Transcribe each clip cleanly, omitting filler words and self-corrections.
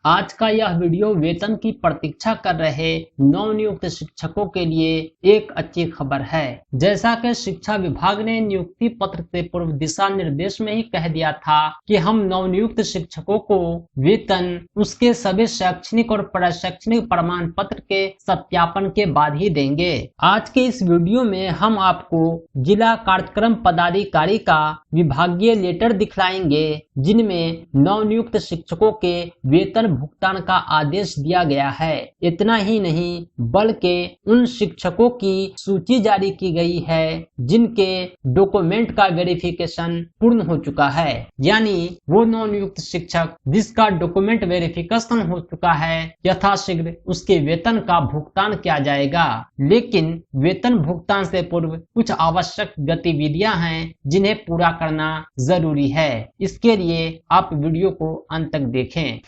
आज का यह वीडियो वेतन की प्रतीक्षा कर रहे नवनियुक्त शिक्षकों के लिए एक अच्छी खबर है। जैसा कि शिक्षा विभाग ने नियुक्ति पत्र से पूर्व दिशा निर्देश में ही कह दिया था कि हम नवनियुक्त शिक्षकों को वेतन उसके सभी शैक्षणिक और प्रशैक्षणिक प्रमाण पत्र के सत्यापन के बाद ही देंगे। आज के इस वीडियो में हम आपको जिला कार्यक्रम पदाधिकारी का विभागीय लेटर दिखलाएंगे, जिनमें नवनियुक्त शिक्षकों के वेतन भुगतान का आदेश दिया गया है। इतना ही नहीं बल्कि उन शिक्षकों की सूची जारी की गई है जिनके डॉक्यूमेंट का वेरिफिकेशन पूर्ण हो चुका है, यानी वो नवनियुक्त शिक्षक जिसका डॉक्यूमेंट वेरिफिकेशन हो चुका है यथाशीघ्र उसके वेतन का भुगतान किया जाएगा। लेकिन वेतन भुगतान से पूर्व कुछ आवश्यक गतिविधियां हैं जिन्हें पूरा करना जरूरी है। इसके लिए आप वीडियो को अंत तक देखें।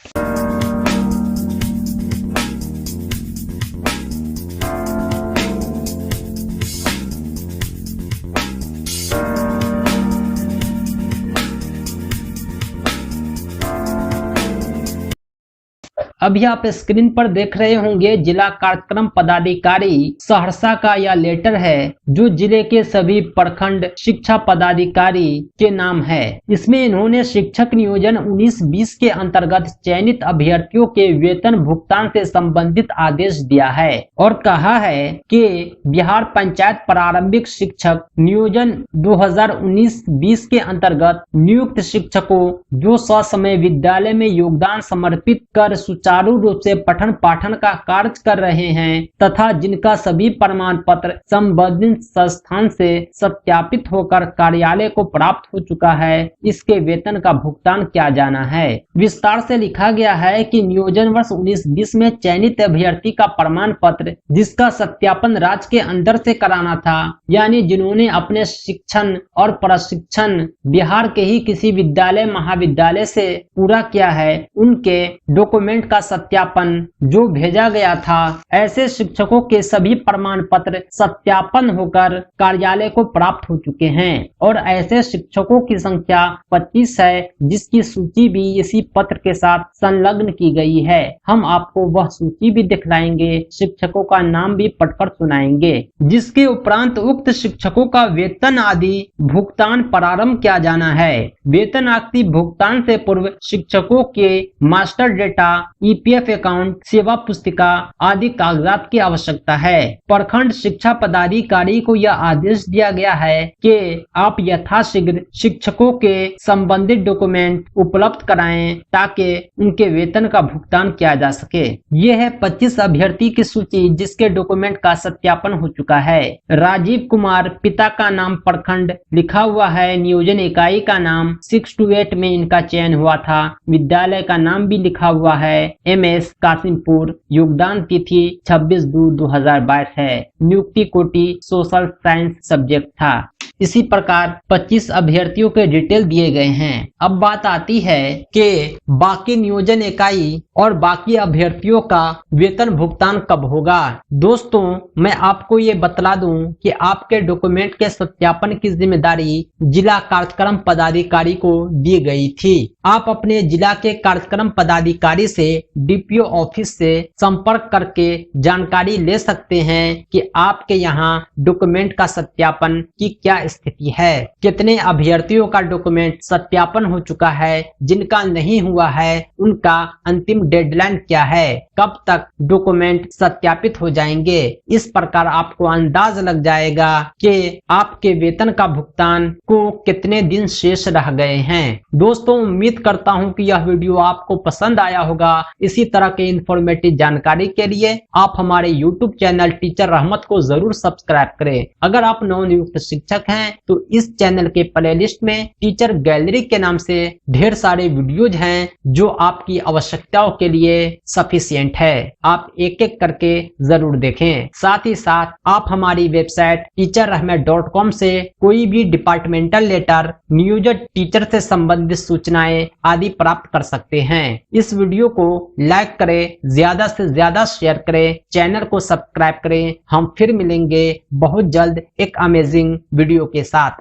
अभी आप स्क्रीन पर देख रहे होंगे जिला कार्यक्रम पदाधिकारी सहरसा का यह लेटर है जो जिले के सभी प्रखंड शिक्षा पदाधिकारी के नाम है। इसमें इन्होंने शिक्षक नियोजन 19-20 के अंतर्गत चयनित अभ्यर्थियों के वेतन भुगतान से संबंधित आदेश दिया है और कहा है कि बिहार पंचायत प्रारंभिक शिक्षक नियोजन 2019-20 के अंतर्गत नियुक्त शिक्षकों जो ससमय विद्यालय में योगदान समर्पित कर सुचारू रूप से पठन पाठन का कार्य कर रहे हैं तथा जिनका सभी प्रमाण पत्र संबंधित संस्थान से सत्यापित होकर कार्यालय को प्राप्त हो चुका है, इसके वेतन का भुगतान किया जाना है। विस्तार से लिखा गया है कि नियोजन वर्ष 19-20 में चयनित अभ्यर्थी का प्रमाण पत्र जिसका सत्यापन राज्य के अंदर से कराना था, यानी जिन्होंने अपने शिक्षण और प्रशिक्षण बिहार के ही किसी विद्यालय महाविद्यालय से पूरा किया है, उनके डॉक्यूमेंट का सत्यापन जो भेजा गया था, ऐसे शिक्षकों के सभी प्रमाण पत्र सत्यापन होकर कार्यालय को प्राप्त हो चुके हैं और ऐसे शिक्षकों की संख्या 25 है जिसकी सूची भी इसी पत्र के साथ संलग्न की गई है। हम आपको वह सूची भी दिखलाएंगे, शिक्षकों का नाम भी पढ़कर सुनाएंगे, जिसके उपरांत उक्त शिक्षकों का वेतन आदि भुगतान प्रारंभ किया जाना है। वेतन आदि भुगतान से पूर्व शिक्षकों के मास्टर डेटा, ईपीएफ अकाउंट, सेवा पुस्तिका आदि कागजात की आवश्यकता है। प्रखंड शिक्षा पदाधिकारी को यह आदेश दिया गया है कि आप यथाशीघ्र शिक्षकों के संबंधित डॉक्यूमेंट उपलब्ध कराएं ताकि उनके वेतन का भुगतान किया जा सके। यह है 25 अभ्यर्थी की सूची जिसके डॉक्यूमेंट का सत्यापन हो चुका है। राजीव कुमार, पिता का नाम प्रखंड लिखा हुआ है, नियोजन इकाई का नाम 6 to 8 में इनका चयन हुआ था, विद्यालय का नाम भी लिखा हुआ है MS कासिमपुर, योगदान तिथि 26/2/2022 है, नियुक्ति कोटि सोशल साइंस सब्जेक्ट था। इसी प्रकार 25 अभ्यर्थियों के डिटेल दिए गए हैं। अब बात आती है कि बाकी नियोजन इकाई और बाकी अभ्यर्थियों का वेतन भुगतान कब होगा। दोस्तों, मैं आपको ये बतला दूं कि आपके डॉक्यूमेंट के सत्यापन की जिम्मेदारी जिला कार्यक्रम पदाधिकारी को दी गई थी। आप अपने जिला के कार्यक्रम पदाधिकारी से DPO ऑफिस से संपर्क करके जानकारी ले सकते हैं कि आपके यहाँ डॉक्यूमेंट का सत्यापन की क्या स्थिति है, कितने अभ्यर्थियों का डॉक्यूमेंट सत्यापन हो चुका है, जिनका नहीं हुआ है उनका अंतिम डेडलाइन क्या है, कब तक डॉक्यूमेंट सत्यापित हो जाएंगे। इस प्रकार आपको अंदाज लग जाएगा कि आपके वेतन का भुगतान को कितने दिन शेष रह गए हैं। दोस्तों, उम्मीद करता हूं कि यह वीडियो आपको पसंद आया होगा। इसी तरह के इंफॉर्मेटिव जानकारी के लिए आप हमारे YouTube चैनल टीचर रहमत को जरूर सब्सक्राइब करें। अगर आप नवनियुक्त शिक्षक हैं तो इस चैनल के प्लेलिस्ट में टीचर गैलरी के नाम से ढेर सारे वीडियोज हैं जो आपकी आवश्यकताओं के लिए सफिशिएंट है। आप एक एक करके जरूर देखें। साथ ही साथ आप हमारी वेबसाइट teacherrahmat.com से कोई भी डिपार्टमेंटल लेटर, नियोजित टीचर से संबंधित सूचनाएं आदि प्राप्त कर सकते हैं। इस वीडियो को लाइक करें, ज्यादा से ज्यादा शेयर करें, चैनल को सब्सक्राइब करें। हम फिर मिलेंगे बहुत जल्द एक अमेजिंग वीडियो के साथ।